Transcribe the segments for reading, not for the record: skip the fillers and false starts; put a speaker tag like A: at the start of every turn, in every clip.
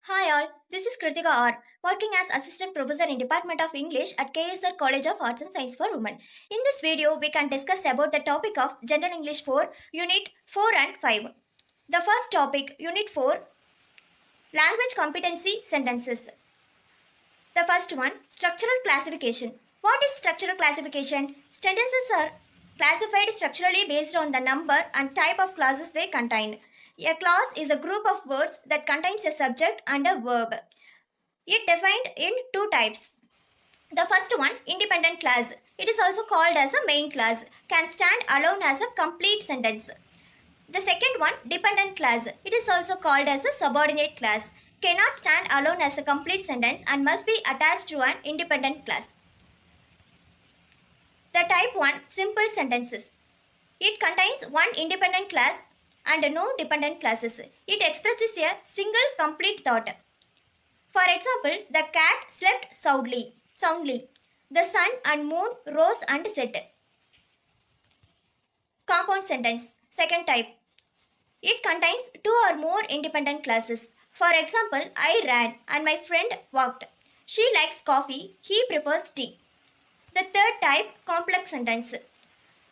A: Hi all, this is Kritika R, working as Assistant Professor in Department of English at KSR College of Arts and Science for Women. In this video, we can discuss about the topic of General English 4, Unit 4 and 5. The first topic, Unit 4, Language Competency Sentences. The first one, Structural Classification. What is structural classification? Sentences are classified structurally based on the number and type of clauses they contain. A clause is a group of words that contains a subject and a verb. It defined in two types. The first one, independent clause. It is also called as a main clause, can stand alone as a complete sentence. The second one, dependent clause. It is also called as a subordinate clause, cannot stand alone as a complete sentence and must be attached to an independent clause. The type 1, simple sentences. It contains one independent clause and no dependent clauses. It expresses a single complete thought. For example, the cat slept soundly. The sun and moon rose and set. Compound sentence. Second type. It contains two or more independent clauses. For example, I ran and my friend walked. She likes coffee, he prefers tea. The third type, complex sentence.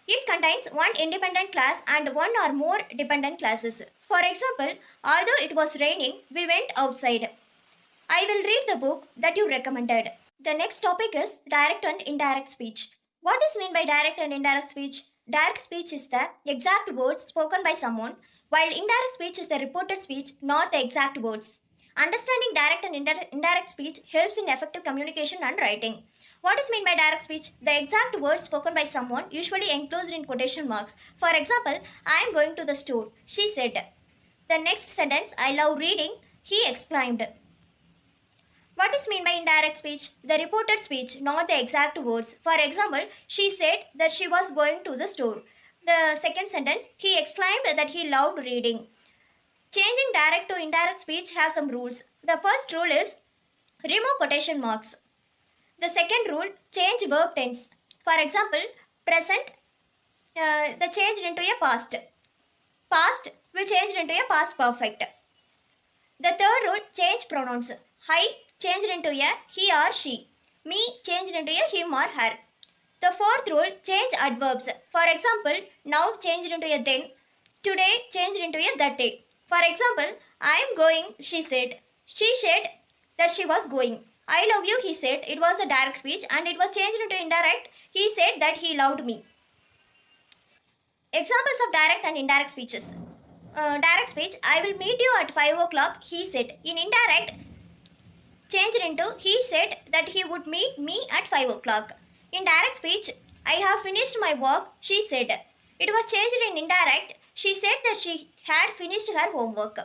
A: It contains one independent clause and one or more dependent clauses. For example, although it was raining, we went outside. I will read the book that you recommended. The next topic is direct and indirect speech. What is meant by direct and indirect speech? Direct speech is the exact words spoken by someone, while indirect speech is the reported speech, not the exact words. Understanding direct and indirect speech helps in effective communication and writing. What is meant by direct speech? The exact words spoken by someone, usually enclosed in quotation marks. For example, I am going to the store, she said. The next sentence, I love reading, he exclaimed. What is meant by indirect speech? The reported speech, not the exact words. For example, she said that she was going to the store. The second sentence, he exclaimed that he loved reading. Changing direct to indirect speech have some rules. The first rule is remove quotation marks. The second rule, change verb tense. For example, present, the changed into a past. Past will change into a past perfect. The third rule, change pronouns. I changed into a he or she. Me changed into a him or her. The fourth rule, change adverbs. For example, now changed into a then. Today changed into a that day. For example, I am going, she said. She said that she was going. I love you, he said. It was a direct speech and it was changed into indirect. He said that he loved me. Examples of direct and indirect speeches. Direct speech, I will meet you at 5 o'clock, he said. In indirect, changed into he said that he would meet me at 5 o'clock. In direct speech, I have finished my work, she said. It was changed in indirect. She said that she had finished her homework.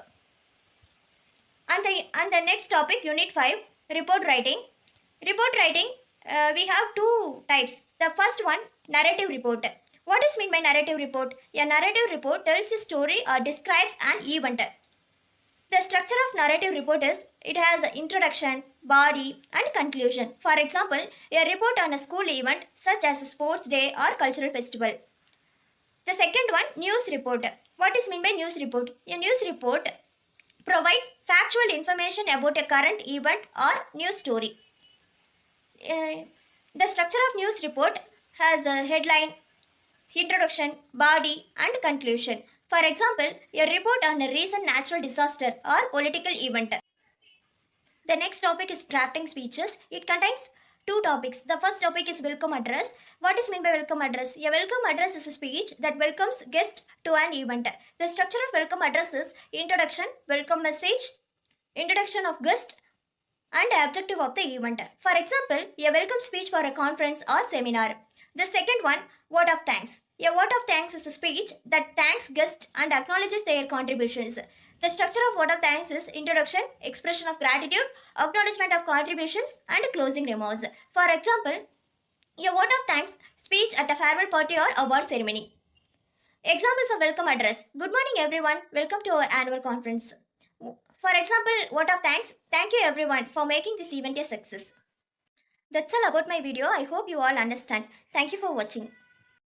A: And the next topic, Unit 5, report writing. Report writing, we have two types. The first one, narrative report. What is meant by narrative report? A narrative report tells a story or describes an event. The structure of narrative report is, it has introduction, body and conclusion. For example, a report on a school event such as a sports day or cultural festival. The second one, news report. What is meant by news report? A news report provides factual information about a current event or news story. The structure of news report has a headline, introduction, body and conclusion. For example, a report on a recent natural disaster or political event. The next topic is drafting speeches. It contains two topics. The first topic is welcome address. What is meant by welcome address? A welcome address is a speech that welcomes guests to an event. The structure of welcome address is introduction, welcome message, introduction of guest and objective of the event. For example, a welcome speech for a conference or seminar. The second one, word of thanks. A word of thanks is a speech that thanks guests and acknowledges their contributions. The structure of word of thanks is introduction, expression of gratitude, acknowledgement of contributions and closing remarks. For example, a word of thanks speech at a farewell party or award ceremony. Examples of welcome address. Good morning everyone, welcome to our annual conference. For example, word of thanks, thank you everyone for making this event a success. That's all about my video. I hope you all understand. Thank you for watching.